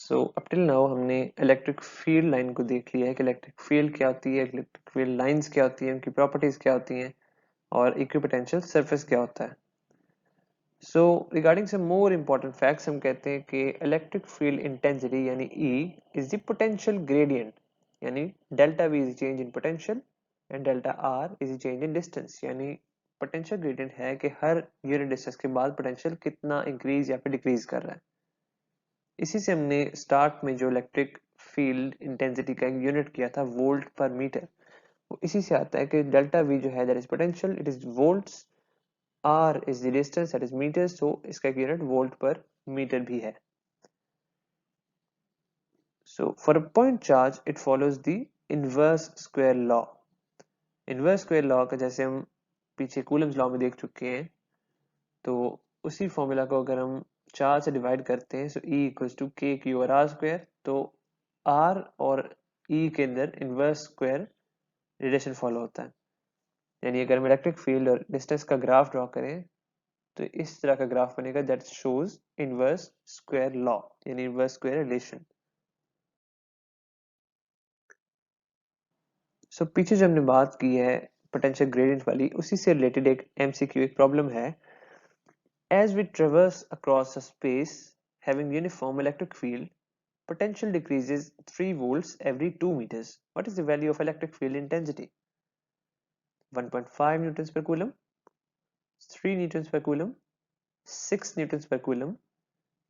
So up till now हमने electric field line को देख लिया है कि इलेक्ट्रिक फील्ड क्या होती है, इलेक्ट्रिक फील्ड लाइंस क्या होती है, उनकी प्रॉपर्टीज क्या होती हैं और इक्विपोटेंशियल सरफेस क्या होता है। So regarding some more important facts, हम कहते हैं कि इलेक्ट्रिक फील्ड इंटेंसिटी यानी E is the potential gradient, यानी delta V is change in potential and delta R is change in distance, यानी पोटेंशियल ग्रेडियंट है कि हर यूनिट डिस्टेंस के बाद पोटेंशियल कितना इंक्रीज या फिर डिक्रीज कर रहा है। इसी से हमने स्टार्ट में जो इलेक्ट्रिक फील्ड इंटेंसिटी का एक यूनिट किया था वोल्ट पर मीटर, वो इसी से आता है कि डेल्टा V जो है that is potential, it is volts, R is the distance, that is meters, so इसका एक यूनिट वोल्ट पर मीटर भी है। So for a point charge it follows the inverse square law। inverse square law का जैसे हम पीछे Coulomb's law में देख चुके हैं, तो उसी फॉर्मूला को अगर हम चार्ज से डिवाइड करते हैं, so E equals to k q और r स्क्वायर, तो R और E के अंदर इनवर्स स्क्वायर रिलेशन फॉलो होता है। यानी अगर हम इलेक्ट्रिक फील्ड और डिस्टेंस का ग्राफ ड्रॉ करें तो इस तरह का ग्राफ बनेगा that shows inverse square law, यानी इनवर्स स्क्वायर रिलेशन। सो पीछे जो हमने बात की है पोटेंशियल ग्रेडियंट वाली, उसी से रिलेटेड एक एमसीक्यू, एक प्रॉब्लम है। As we traverse across a space having uniform electric field, potential decreases 3 volts every 2 meters. What is the value of electric field intensity? 1.5 newtons per coulomb, 3 newtons per coulomb, 6 newtons per coulomb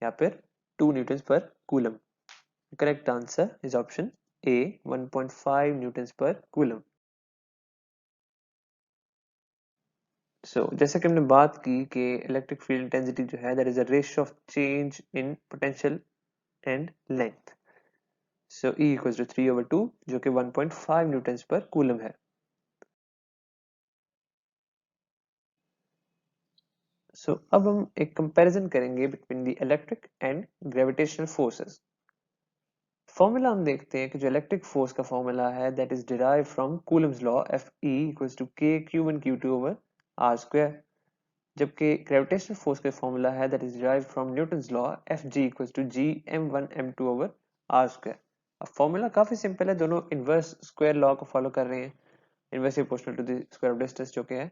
या फिर 2 newtons per coulomb? Correct answer is option A, 1.5 newtons per coulomb. So जैसे कि हमने बात की कि electric field intensity जो है that is a ratio of change in potential and length. So E equals to 3/2 जो कि 1.5 न्यूटन्स पर कूलम है। सो अब हम एक कंपैरिजन करेंगे between the electric and gravitational forces. Formula हम देखते हैं कि जो इलेक्ट्रिक फोर्स का फॉर्मूला है that is derive from Coulomb's law, Fe equals to k q1 q2 over r square, जबकि ग्रेविटेशनल फोर्स का फॉर्मूला है that is derived from Newton's law, Fg equals to g m1 m2 over r square. अब formula काफी simple है, दोनों inverse square law को follow कर रहे हैं, inverse proportional to the square of distance, जो कि है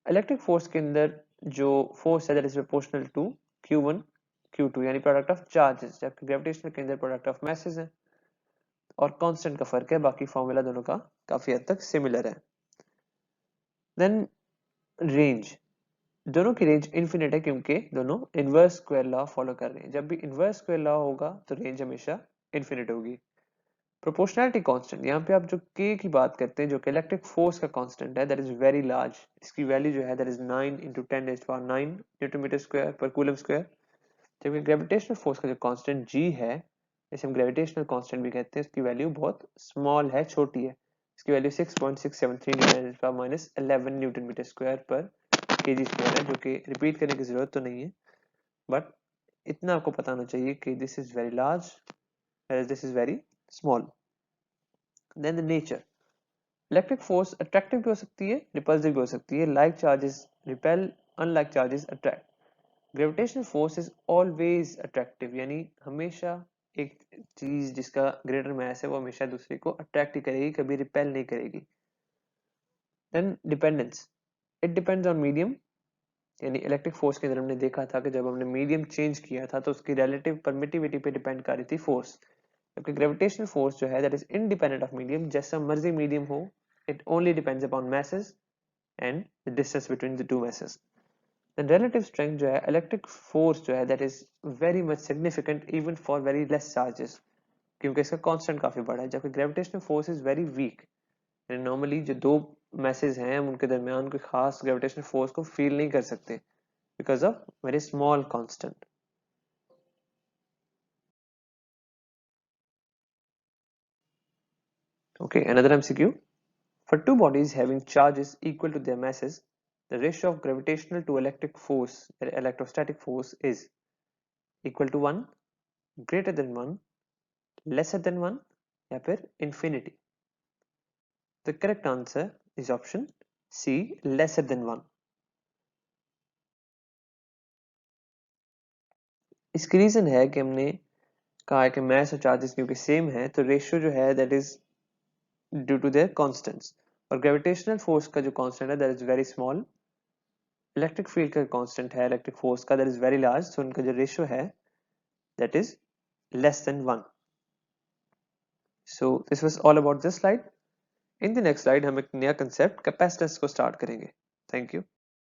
इलेक्ट्रिक फोर्स के अंदर जो फोर्स है that is proportional to q1 q2 यानी प्रोडक्ट ऑफ चार्जेस, जबकि ग्रेविटेशनल के अंदर प्रोडक्ट ऑफ मैसेज है और कांस्टेंट का फर्क है, बाकी फॉर्मूला दोनों का काफी हद तक सिमिलर है। देन रेंज, दोनों की रेंज इन्फिनिट है क्योंकि दोनों इनवर्स स्क्वायर लॉ फॉलो कर रहे हैं। जब भी इनवर्स स्क्वायर लॉ होगा तो रेंज हमेशा इन्फिनिट होगी। प्रोपोर्शनैलिटी कांस्टेंट, यहाँ पे आप जो k की बात करते हैं जो कि इलेक्ट्रिक फोर्स का कांस्टेंट है दैट इज वेरी लार्ज, इसकी वैल्यू जो है that is 9 × 10⁹ newton metre square पर कूलम स्क्वायर, जबकि ग्रेविटेशनल फोर्स का जो कांस्टेंट g है, इसे हम ग्रेविटेशनल कांस्टेंट भी कहते हैं, इसकी वैल्यू बहुत स्मॉल है, छोटी है, इसकी वैल्यू 6.673 ×10⁻11 न्यूटन मीटर स्क्वायर पर kg स्क्वायर है, जो कि रिपीट करने की जरूरत तो नहीं है, बट इतना आपको पता होना चाहिए कि this is very large as this is very small. Then the nature, electric force attractive भी हो सकती है, रिपल्सिव भी हो सकती है, like charges repel, unlike charges attract. Gravitational force is always attractive, यानी हमेशा एक चीज जिसका ग्रेटर मास है वो हमेशा दूसरे को अट्रैक्ट ही करेगी, कभी रिपेल नहीं करेगी। Then dependence, it depends on medium, यानी इलेक्ट्रिक फोर्स के अंदर हमने देखा था कि जब हमने मीडियम चेंज किया था तो उसकी रिलेटिव परमिटिविटी पे डिपेंड कर रही थी फोर्स, जबकि ग्रेविटेशनल फोर्स जो है that is independent of medium, जैसा मर्जी मीडियम हो, it only depends upon message and the distance between the two message. The relative strength जो है इलेक्ट्रिक फोर्स जो है that is very much significant even for very less charges, क्योंकि इसका constant काफी बड़ा है, जबकि gravitational force is very weak, normally जो दो मैसेज हैं हम उनके दरमियान कोई खास ग्रेविटेशनल फोर्स को फील नहीं कर सकते because of very small constant. Okay, another MCQ. For two bodies having charges equal to their masses, the ratio of gravitational to electric force, electrostatic force, is equal to 1, greater than 1, lesser than 1 या फिर infinity. The correct answer is option C, lesser than 1. इसकी reason है कि हमने कहा है कि mass और charges क्योंकि same है तो ratio जो है that is due to their constants, और gravitational force का जो constant है that is very small, electric field का constant है electric force का that is very large, so उनका जो ratio है that is less than 1. So this was all about this slide. In the next slide हम एक नया concept capacitance को start करेंगे. Thank you.